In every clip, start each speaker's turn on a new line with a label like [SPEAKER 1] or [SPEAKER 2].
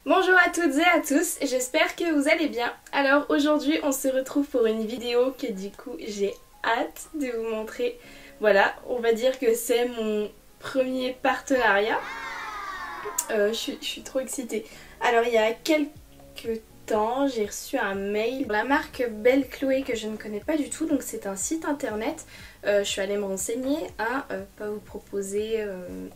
[SPEAKER 1] Bonjour à toutes et à tous, j'espère que vous allez bien. Alors aujourd'hui on se retrouve pour une vidéo que du coup j'ai hâte de vous montrer. Voilà, on va dire que c'est mon premier partenariat. Je suis trop excitée. Alors il y a quelques temps j'ai reçu un mail de la marque Belle Chloé que je ne connais pas du tout. Donc c'est un site internet. Je suis allée me renseigner, pas vous proposer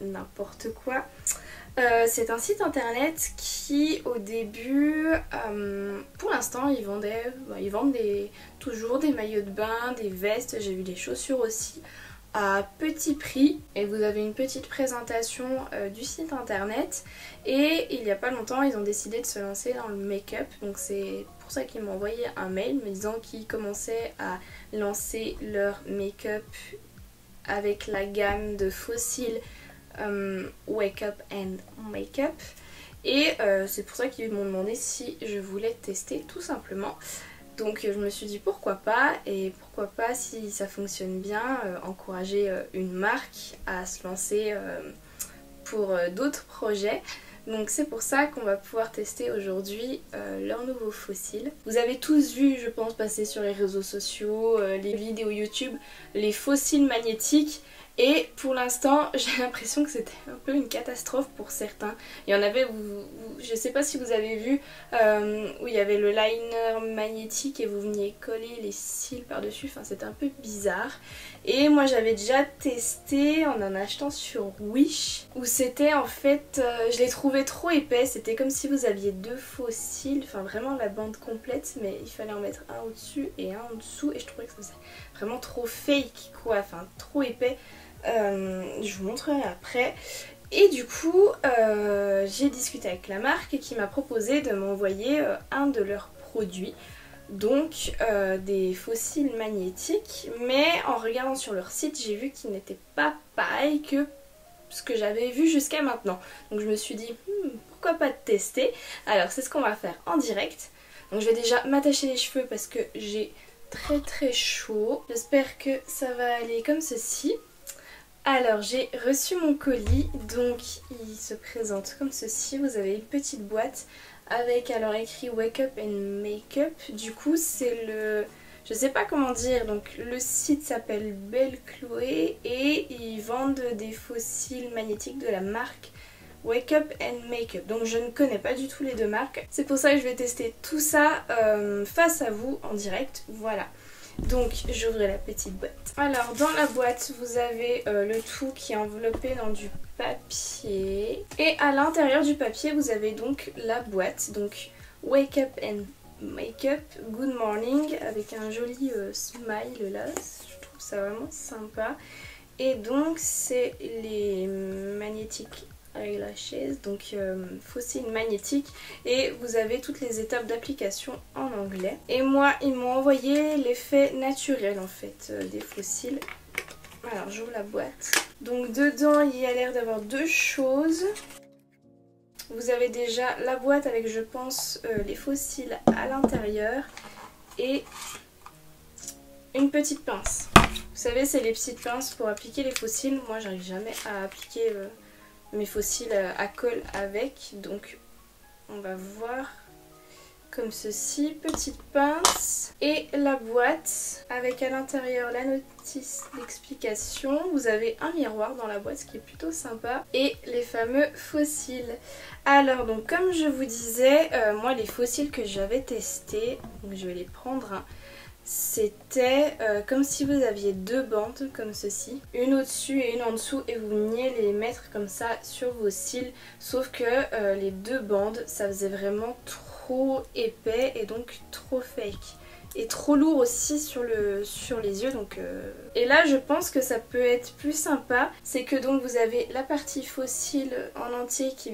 [SPEAKER 1] n'importe quoi. C'est un site internet qui au début, pour l'instant ils vendent toujours des maillots de bain, des vestes, j'ai vu des chaussures aussi à petit prix. Et vous avez une petite présentation du site internet. Et il n'y a pas longtemps ils ont décidé de se lancer dans le make-up. Donc c'est pour ça qu'ils m'ont envoyé un mail me disant qu'ils commençaient à lancer leur make-up avec la gamme de Fossil Wake Up and Makeup. Et c'est pour ça qu'ils m'ont demandé si je voulais tester tout simplement. Donc je me suis dit pourquoi pas, et pourquoi pas si ça fonctionne bien, encourager une marque à se lancer pour d'autres projets. Donc c'est pour ça qu'on va pouvoir tester aujourd'hui leur nouveau Fossil. Vous avez tous vu, je pense, passer sur les réseaux sociaux, les vidéos YouTube, les fossiles magnétiques. Et pour l'instant, j'ai l'impression que c'était un peu une catastrophe pour certains. Il y en avait, je sais pas si vous avez vu, où il y avait le liner magnétique et vous veniez coller les cils par-dessus. Enfin, c'était un peu bizarre. Et moi, j'avais déjà testé en achetant sur Wish, où c'était en fait, je l'ai trouvé trop épais. C'était comme si vous aviez deux faux cils, enfin vraiment la bande complète, mais il fallait en mettre un au-dessus et un en dessous. Et je trouvais que ça faisait vraiment trop fake, quoi, enfin trop épais. Je vous montrerai après. Et du coup j'ai discuté avec la marque qui m'a proposé de m'envoyer un de leurs produits, donc des fossiles magnétiques, mais en regardant sur leur site j'ai vu qu'ils n'étaient pas pareils que ce que j'avais vu jusqu'à maintenant. Donc je me suis dit pourquoi pas tester. Alors c'est ce qu'on va faire en direct. Donc je vais déjà m'attacher les cheveux parce que j'ai très chaud. J'espère que ça va aller comme ceci. Alors j'ai reçu mon colis, donc il se présente comme ceci. Vous avez une petite boîte avec alors écrit Wake Up and Makeup. Du coup c'est le... je sais pas comment dire, donc le site s'appelle Belle Chloé et ils vendent des fossiles magnétiques de la marque Wake Up and Makeup. Donc je ne connais pas du tout les deux marques. C'est pour ça que je vais tester tout ça face à vous en direct, voilà. Donc j'ouvre la petite boîte. Alors dans la boîte vous avez le tout qui est enveloppé dans du papier. Et à l'intérieur du papier vous avez donc la boîte. Donc Wake Up and Makeup Good Morning avec un joli smile là. Je trouve ça vraiment sympa. Et donc c'est les magnétiques eyelashes, donc fossiles magnétiques, et vous avez toutes les étapes d'application en anglais. Et moi ils m'ont envoyé l'effet naturel en fait des fossiles. Alors j'ouvre la boîte. Donc dedans il y a l'air d'avoir deux choses. Vous avez déjà la boîte avec je pense les fossiles à l'intérieur et une petite pince. Vous savez c'est les petites pinces pour appliquer les fossiles. Moi j'arrive jamais à appliquer mes fossiles à colle avec, donc on va voir comme ceci, petite pince et la boîte avec à l'intérieur la notice d'explication. Vous avez un miroir dans la boîte, ce qui est plutôt sympa, et les fameux fossiles. Alors donc comme je vous disais, moi les fossiles que j'avais testés, donc je vais les prendre hein. C'était comme si vous aviez deux bandes comme ceci, une au-dessus et une en dessous, et vous veniez les mettre comme ça sur vos cils, sauf que les deux bandes ça faisait vraiment trop épais et donc trop fake. Et trop lourd aussi sur les yeux, donc et là je pense que ça peut être plus sympa, c'est que donc vous avez la partie fossile en entier qui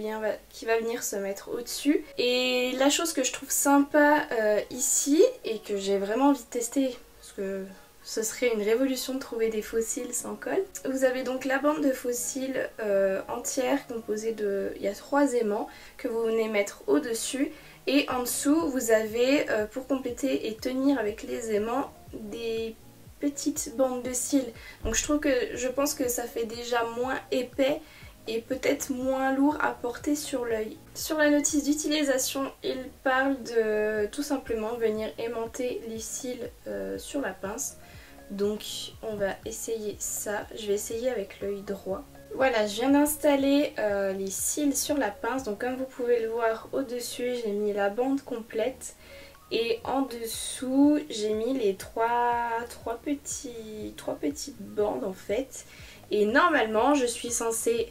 [SPEAKER 1] va venir se mettre au dessus. Et la chose que je trouve sympa ici et que j'ai vraiment envie de tester, parce que ce serait une révolution de trouver des fossiles sans colle, vous avez donc la bande de fossiles entière composée de... il y a 3 aimants que vous venez mettre au dessus. Et en dessous vous avez pour compléter et tenir avec les aimants des petites bandes de cils. Donc je pense que ça fait déjà moins épais et peut-être moins lourd à porter sur l'œil. Sur la notice d'utilisation, il parle de tout simplement venir aimanter les cils sur la pince. Donc on va essayer ça, je vais essayer avec l'œil droit. Voilà, je viens d'installer les cils sur la pince, donc comme vous pouvez le voir au-dessus, j'ai mis la bande complète. Et en dessous, j'ai mis les trois petites bandes en fait. Et normalement, je suis censée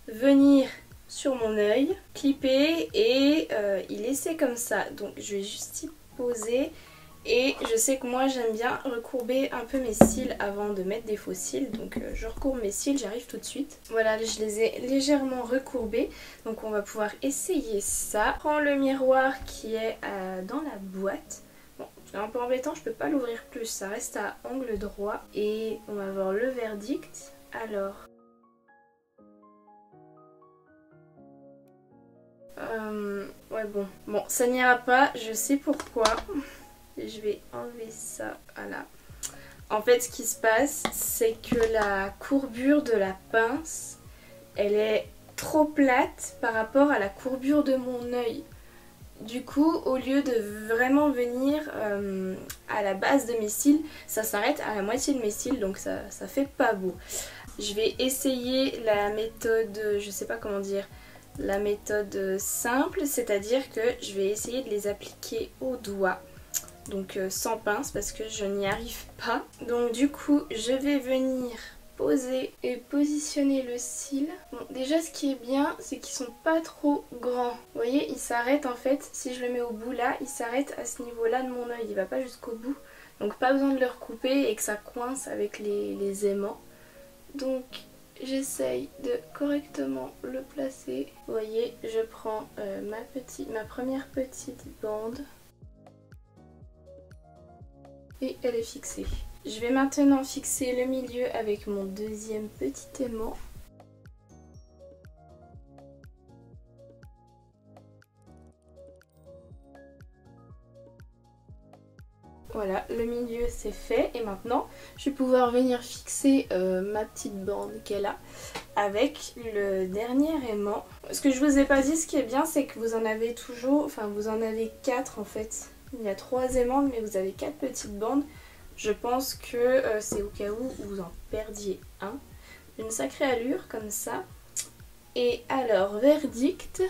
[SPEAKER 1] venir sur mon œil, clipper et y laisser comme ça. Donc je vais juste y poser. Et je sais que moi j'aime bien recourber un peu mes cils avant de mettre des faux cils. Donc je recourbe mes cils, j'arrive tout de suite. Voilà, je les ai légèrement recourbés. Donc on va pouvoir essayer ça. Je prends le miroir qui est dans la boîte. Bon, c'est un peu embêtant, je peux pas l'ouvrir plus. Ça reste à angle droit. Et on va voir le verdict. Alors... ouais bon, ça n'ira pas, je sais pourquoi. Je vais enlever ça, voilà. En fait ce qui se passe, c'est que la courbure de la pince, elle est trop plate par rapport à la courbure de mon œil. Du coup, au lieu de vraiment venir à la base de mes cils, ça s'arrête à la moitié de mes cils, donc ça fait pas beau. Je vais essayer la méthode, je sais pas comment dire, la méthode simple, c'est-à-dire que je vais essayer de les appliquer au doigt. Donc sans pince parce que je n'y arrive pas. Donc du coup je vais venir poser et positionner le cil. Bon, déjà ce qui est bien c'est qu'ils sont pas trop grands. Vous voyez, il s'arrête en fait, si je le mets au bout là, il s'arrête à ce niveau là de mon œil, il va pas jusqu'au bout. Donc pas besoin de le recouper et que ça coince avec les aimants. Donc j'essaye de correctement le placer. Vous voyez, je prends ma première petite bande. Et elle est fixée. Je vais maintenant fixer le milieu avec mon deuxième petit aimant. Voilà, le milieu c'est fait et maintenant je vais pouvoir venir fixer ma petite bande qu'elle a avec le dernier aimant. Ce que je vous ai pas dit, ce qui est bien, c'est que vous en avez toujours, enfin vous en avez 4 en fait. Il y a 3 aimants mais vous avez 4 petites bandes. Je pense que c'est au cas où vous en perdiez un. Une sacrée allure comme ça. Et alors, verdict.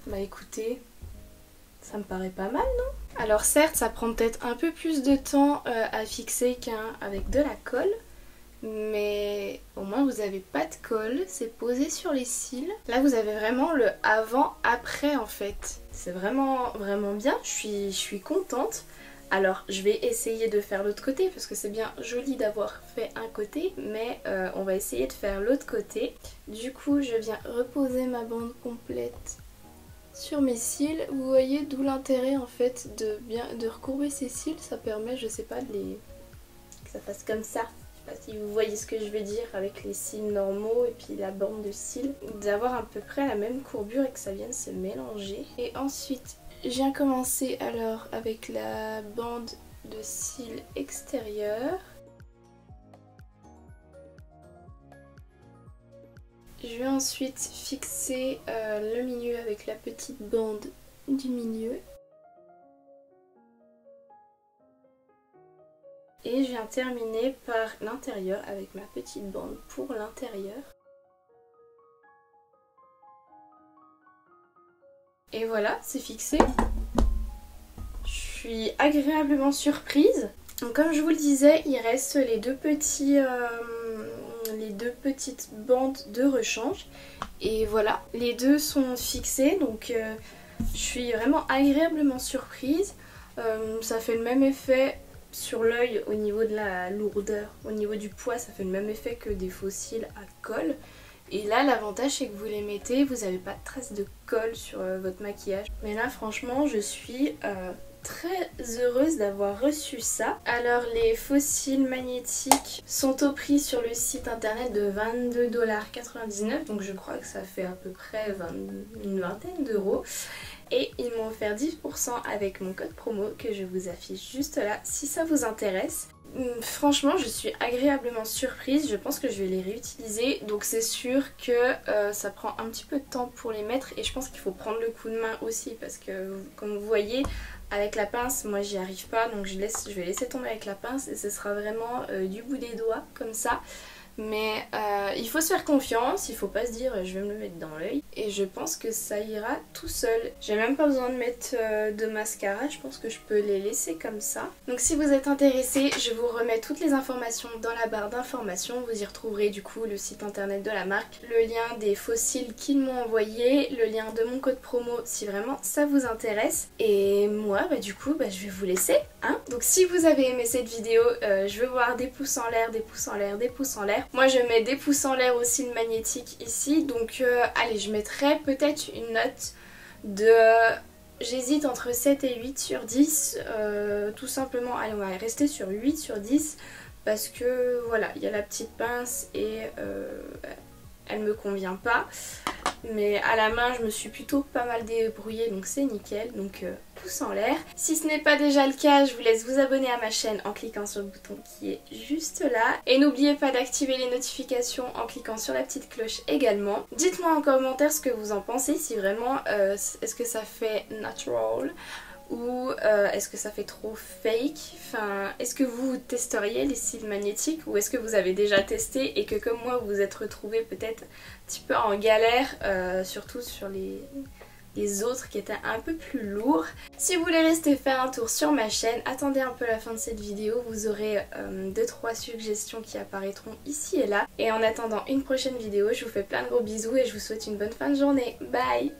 [SPEAKER 1] Bah écoutez, ça me paraît pas mal, non? Alors certes, ça prend peut-être un peu plus de temps à fixer qu'avec de la colle. Mais au moins vous n'avez pas de colle, c'est posé sur les cils. Là vous avez vraiment le avant-après en fait. C'est vraiment bien, je suis contente. Alors je vais essayer de faire l'autre côté parce que c'est bien joli d'avoir fait un côté, mais on va essayer de faire l'autre côté. Du coup je viens reposer ma bande complète sur mes cils. Vous voyez d'où l'intérêt en fait de recourber ces cils, ça permet, je sais pas, que ça fasse comme ça. Je sais pas si vous voyez ce que je veux dire avec les cils normaux et puis la bande de cils, d'avoir à peu près la même courbure et que ça vienne se mélanger. Et ensuite je viens commencer alors avec la bande de cils extérieure. Je vais ensuite fixer le milieu avec la petite bande du milieu. Et je viens terminer par l'intérieur avec ma petite bande pour l'intérieur. Et voilà, c'est fixé. Je suis agréablement surprise. Donc comme je vous le disais, il reste les deux petites bandes de rechange. Et voilà, les deux sont fixés, donc je suis vraiment agréablement surprise. Ça fait le même effet sur l'œil au niveau de la lourdeur, au niveau du poids, ça fait le même effet que des faux cils à colle. Et là l'avantage c'est que vous les mettez, vous n'avez pas de traces de colle sur votre maquillage. Mais là franchement je suis très heureuse d'avoir reçu ça. Alors les faux cils magnétiques sont au prix sur le site internet de 22,99 $, donc je crois que ça fait à peu près une vingtaine d'euros. et ils m'ont offert 10% avec mon code promo que je vous affiche juste là si ça vous intéresse. Franchement, je suis agréablement surprise, je pense que je vais les réutiliser, donc c'est sûr que ça prend un petit peu de temps pour les mettre et je pense qu'il faut prendre le coup de main aussi parce que comme vous voyez avec la pince, moi j'y arrive pas, donc je vais laisser tomber avec la pince et ce sera vraiment du bout des doigts comme ça. Mais il faut se faire confiance, il faut pas se dire je vais me le mettre dans l'œil et je pense que ça ira tout seul. J'ai même pas besoin de mettre de mascara, je pense que je peux les laisser comme ça. Donc si vous êtes intéressé, je vous remets toutes les informations dans la barre d'informations. Vous y retrouverez du coup le site internet de la marque, le lien des fossiles qu'ils m'ont envoyé, le lien de mon code promo si vraiment ça vous intéresse. Et moi du coup je vais vous laisser hein. Donc si vous avez aimé cette vidéo, je veux voir des pouces en l'air, des pouces en l'air, des pouces en l'air. Moi je mets des pouces en l'air aussi le magnétique ici, donc allez je mettrai peut-être une note de... J'hésite entre 7 et 8 sur 10, tout simplement, allez on va rester sur 8 sur 10 parce que voilà, il y a la petite pince et elle me convient pas. Mais à la main je me suis plutôt pas mal débrouillée donc c'est nickel, donc pouce en l'air. Si ce n'est pas déjà le cas, je vous laisse vous abonner à ma chaîne en cliquant sur le bouton qui est juste là. Et n'oubliez pas d'activer les notifications en cliquant sur la petite cloche également. Dites-moi en commentaire ce que vous en pensez, si vraiment est-ce que ça fait natural ou est-ce que ça fait trop fake? Enfin, est-ce que vous testeriez les cils magnétiques ou est-ce que vous avez déjà testé et que comme moi vous vous êtes retrouvé peut-être un petit peu en galère, surtout sur les autres qui étaient un peu plus lourds. Si vous voulez rester faire un tour sur ma chaîne, attendez un peu la fin de cette vidéo, vous aurez 2-3 suggestions qui apparaîtront ici et là. Et en attendant une prochaine vidéo, je vous fais plein de gros bisous et je vous souhaite une bonne fin de journée. Bye!